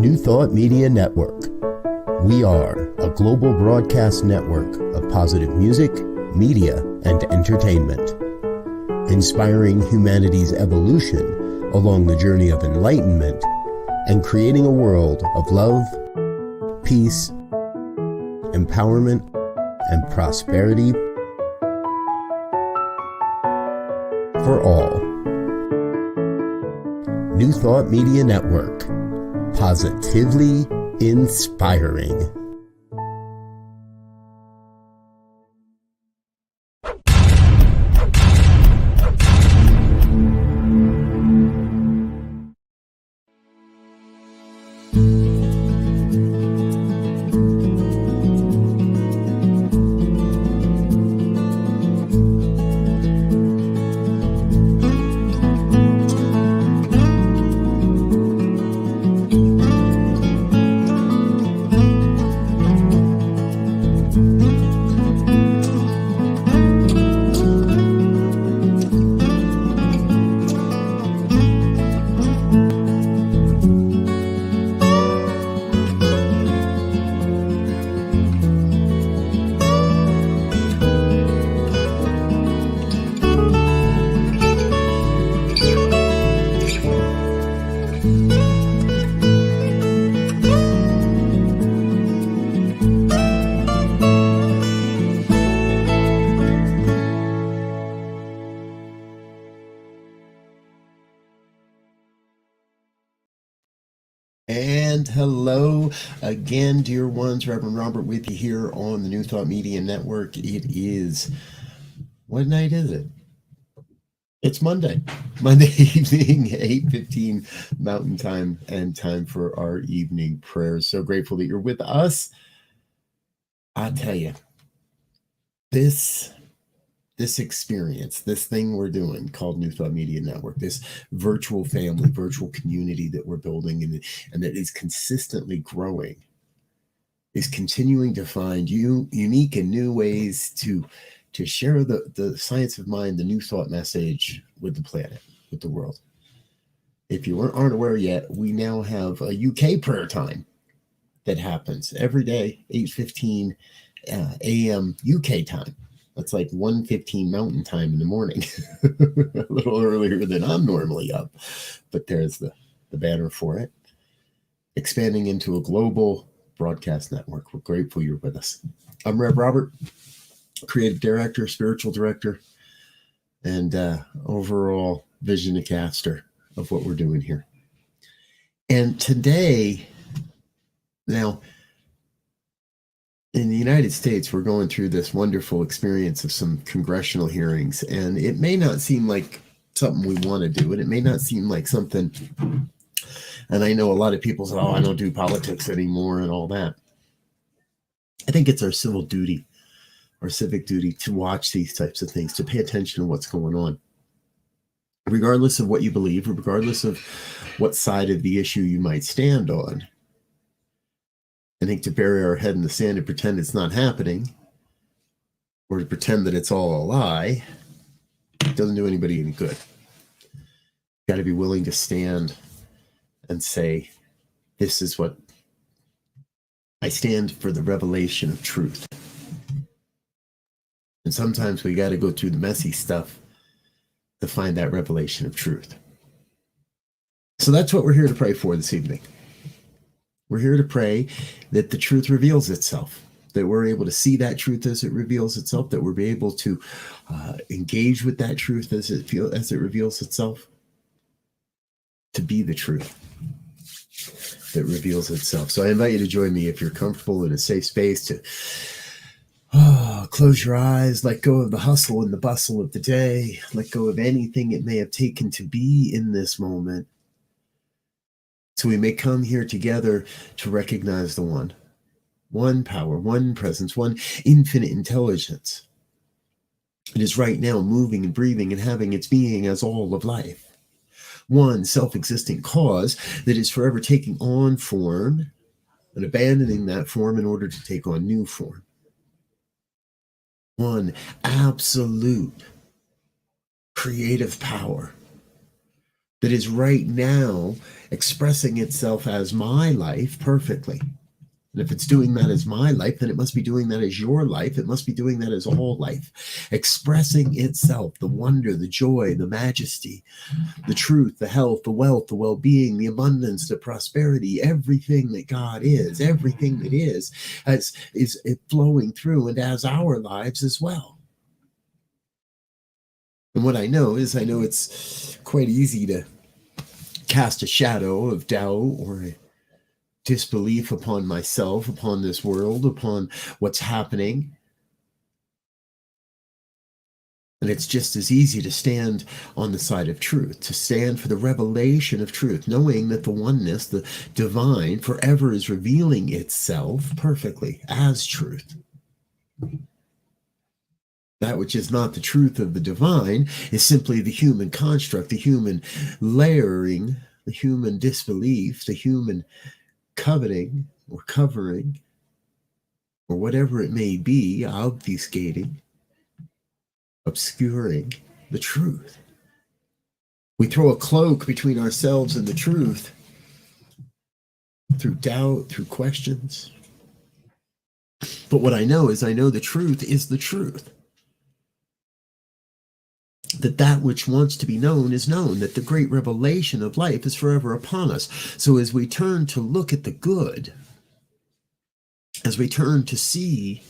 New Thought Media Network. We are a global broadcast network of positive music, media, and entertainment, inspiring humanity's evolution along the journey of enlightenment and creating a world of love, peace, empowerment, and prosperity for all. New Thought Media Network. Positively inspiring. And hello again, dear ones. Reverend Robert with you here on the New Thought Media Network. It is, what night is it? It's Monday evening, 8:15 Mountain Time, and time for our evening prayers. So grateful that you're with us. I tell you, this experience, this thing we're doing called New Thought Media Network, this virtual family, virtual community that we're building and that is consistently growing, is continuing to find unique and new ways to share the science of mind, the New Thought message with the planet, with the world. If you aren't aware yet, we now have a UK prayer time that happens every day, 8:15 a.m. UK time. That's like 1:15 Mountain Time in the morning, a little earlier than I'm normally up. But there's the banner for it. Expanding into a global broadcast network. We're grateful you're with us. I'm Rev Robert, creative director, spiritual director, and overall vision caster of what we're doing here. And today, now, in the United States, we're going through this wonderful experience of some congressional hearings, and it may not seem like something we want to do, and it may not seem like something, and I know a lot of people say, oh, I don't do politics anymore and all that. I think it's our civil duty, our civic duty to watch these types of things, to pay attention to what's going on. Regardless of what you believe, or regardless of what side of the issue you might stand on, I think to bury our head in the sand and pretend it's not happening, or to pretend that it's all a lie, doesn't do anybody any good. You've got to be willing to stand and say, this is what I stand for, the revelation of truth. And sometimes we got to go through the messy stuff to find that revelation of truth. So that's what we're here to pray for this evening. We're here to pray that the truth reveals itself, that we're able to see that truth as it reveals itself, that we're able to engage with that truth as it reveals itself, to be the truth that reveals itself. So I invite you to join me if you're comfortable in a safe space to close your eyes, let go of the hustle and the bustle of the day, let go of anything it may have taken to be in this moment, so we may come here together to recognize the one power, one presence, one infinite intelligence. It is right now moving and breathing and having its being as all of life. One self-existing cause that is forever taking on form and abandoning that form in order to take on new form. One absolute creative power that is right now expressing itself as my life perfectly. And if it's doing that as my life, then it must be doing that as your life. It must be doing that as a whole life, expressing itself, the wonder, the joy, the majesty, the truth, the health, the wealth, the well-being, the abundance, the prosperity, everything that God is, everything that is flowing through and as our lives as well. And what I know is I know it's quite easy to cast a shadow of doubt or a disbelief upon myself, upon this world, upon what's happening. And it's just as easy to stand on the side of truth, to stand for the revelation of truth, knowing that the oneness, the divine, forever is revealing itself perfectly as truth. That which is not the truth of the divine is simply the human construct, the human layering, the human disbelief, the human coveting or covering, or whatever it may be, obfuscating, obscuring the truth. We throw a cloak between ourselves and the truth through doubt, through questions. But what I know is I know the truth is the truth. That which wants to be known is known, that the great revelation of life is forever upon us. So as we turn to look at the good, as we turn to see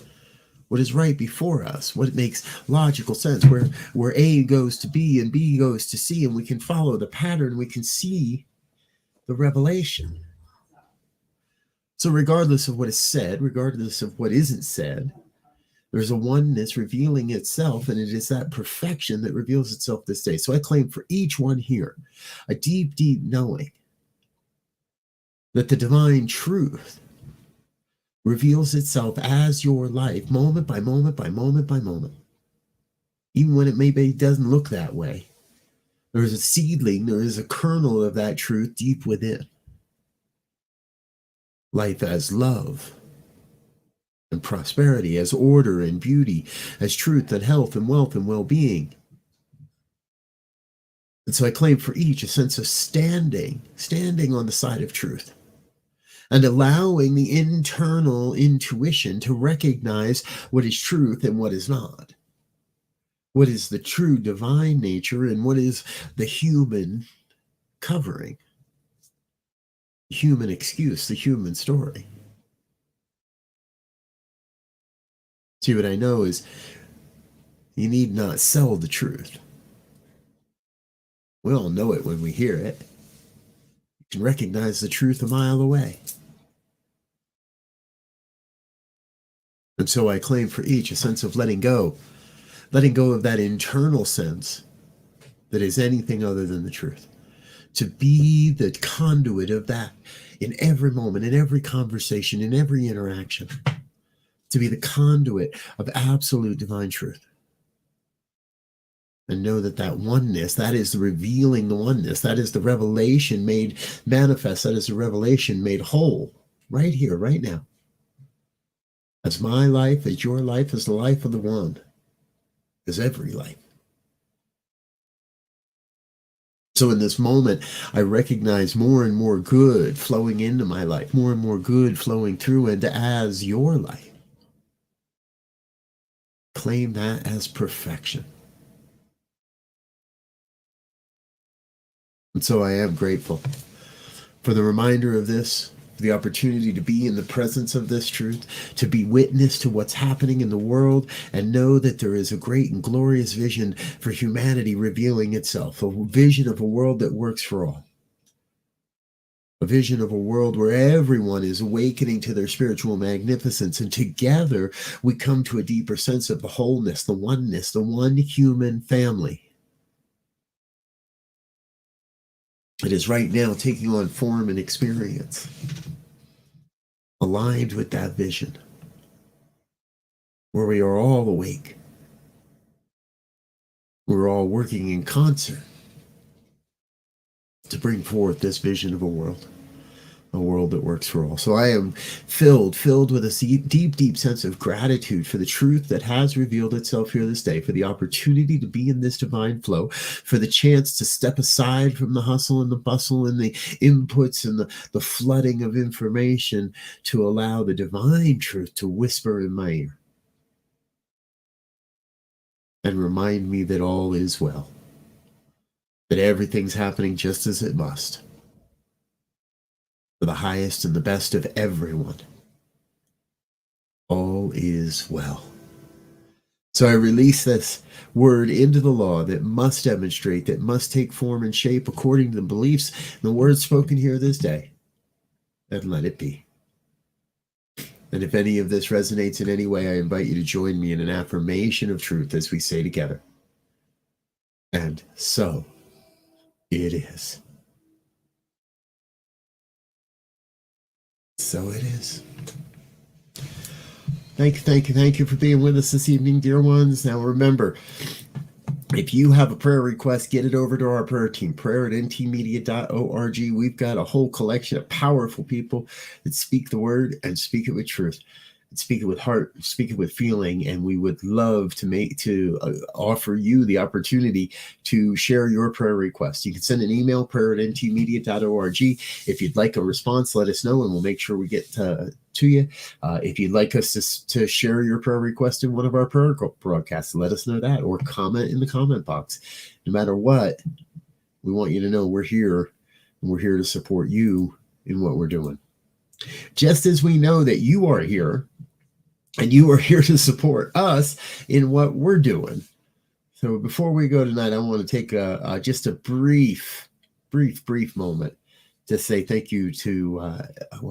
what is right before us, what makes logical sense, where A goes to B and B goes to C, and we can follow the pattern, we can see the revelation. So regardless of what is said, regardless of what isn't said, there's a oneness revealing itself, and it is that perfection that reveals itself this day. So I claim for each one here a deep, deep knowing that the divine truth reveals itself as your life, moment by moment by moment by moment. Even when it maybe doesn't look that way, there is a seedling, there is a kernel of that truth deep within. Life as love and prosperity, as order and beauty, as truth and health and wealth and well-being. And so I claim for each a sense of standing on the side of truth, and allowing the internal intuition to recognize what is truth and what is not. What is the true divine nature and what is the human covering, the human excuse, the human story. See, what I know is you need not sell the truth. We all know it when we hear it. You can recognize the truth a mile away. And so I claim for each a sense of letting go of that internal sense that is anything other than the truth. To be the conduit of that in every moment, in every conversation, in every interaction. To be the conduit of absolute divine truth. And know that oneness, that is the revealing the oneness, that is the revelation made manifest, that is the revelation made whole, right here, right now. As my life, as your life, as the life of the one, as every life. So in this moment, I recognize more and more good flowing into my life, more and more good flowing through and as your life. Claim that as perfection. And so I am grateful for the reminder of this, the opportunity to be in the presence of this truth, to be witness to what's happening in the world, and know that there is a great and glorious vision for humanity revealing itself, a vision of a world that works for all. A vision of a world where everyone is awakening to their spiritual magnificence, and together we come to a deeper sense of the wholeness, the oneness, the one human family. It is right now taking on form and experience, aligned with that vision, where we are all awake. We're all working in concert to bring forth this vision of a world a world that works for all. So I am filled with a deep sense of gratitude for the truth that has revealed itself here this day, for the opportunity to be in this divine flow, for the chance to step aside from the hustle and the bustle and the inputs and the flooding of information to allow the divine truth to whisper in my ear and remind me that all is well, that everything's happening just as it must, for the highest and the best of everyone. All is well. So I release this word into the law that must demonstrate, that must take form and shape according to the beliefs and the words spoken here this day, and let it be. And if any of this resonates in any way, I invite you to join me in an affirmation of truth as we say together. And so it is. So it is. Thank you for being with us this evening, dear ones. Now remember, if you have a prayer request, get it over to our prayer team, prayer@ntmedia.org. We've got a whole collection of powerful people that speak the word and speak it with truth. Speak it with heart, speak it with feeling, and we would love to offer you the opportunity to share your prayer request. You can send an email, prayer@ntmedia.org. If you'd like a response, let us know, and we'll make sure we get to you. If you'd like us to share your prayer request in one of our prayer broadcasts, let us know that, or comment in the comment box. No matter what, we want you to know we're here, and we're here to support you in what we're doing. Just as we know that you are here, and you are here to support us in what we're doing. So before we go tonight, I want to take just a brief moment to say thank you to,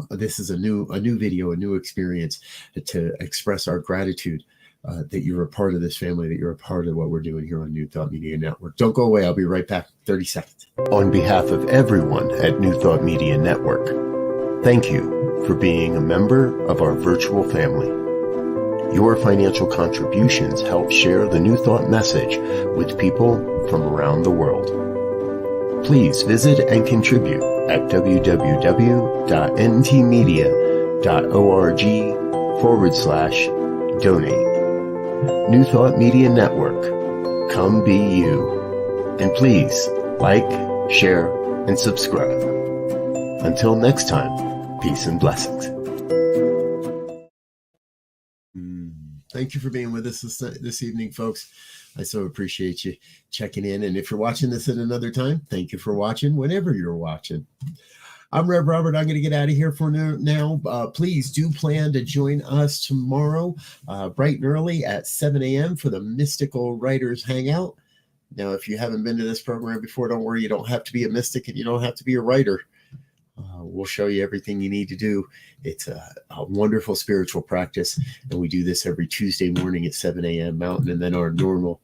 this is a new video, a new experience, to express our gratitude that you're a part of this family, that you're a part of what we're doing here on New Thought Media Network. Don't go away. I'll be right back. 30 seconds. On behalf of everyone at New Thought Media Network, thank you for being a member of our virtual family. Your financial contributions help share the New Thought message with people from around the world. Please visit and contribute at www.ntmedia.org/donate. New Thought Media Network. Come be you. And please like, share, and subscribe. Until next time, peace and blessings. Thank you for being with us this evening, folks. I so appreciate you checking in. And if you're watching this at another time, thank you for watching whenever you're watching. I'm Rev Robert. I'm going to get out of here for now. Please do plan to join us tomorrow bright and early at 7 a.m. for the Mystical Writers Hangout. Now, if you haven't been to this program before, don't worry. You don't have to be a mystic and you don't have to be a writer. We'll show you everything you need to do. It's a wonderful spiritual practice, and we do this every Tuesday morning at 7 a.m. Mountain, and then our normal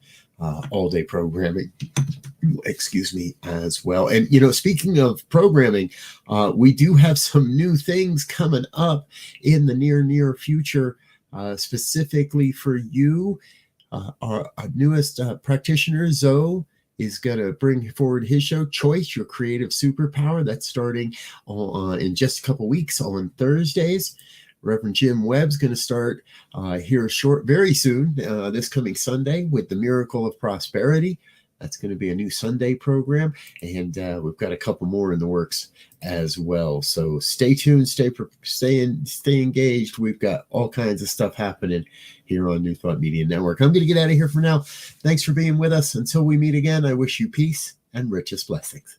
all-day programming, as well. And, speaking of programming, we do have some new things coming up in the near future, specifically for you. Our newest practitioner, Zoe, is going to bring forward his show, Choice, Your Creative Superpower. That's starting in just a couple weeks on Thursdays. Reverend Jim Webb's going to start here very soon, this coming Sunday, with the Miracle of Prosperity. That's going to be a new Sunday program, and we've got a couple more in the works as well. So stay tuned, stay engaged. We've got all kinds of stuff happening here on New Thought Media Network. I'm going to get out of here for now. Thanks for being with us. Until we meet again, I wish you peace and richest blessings.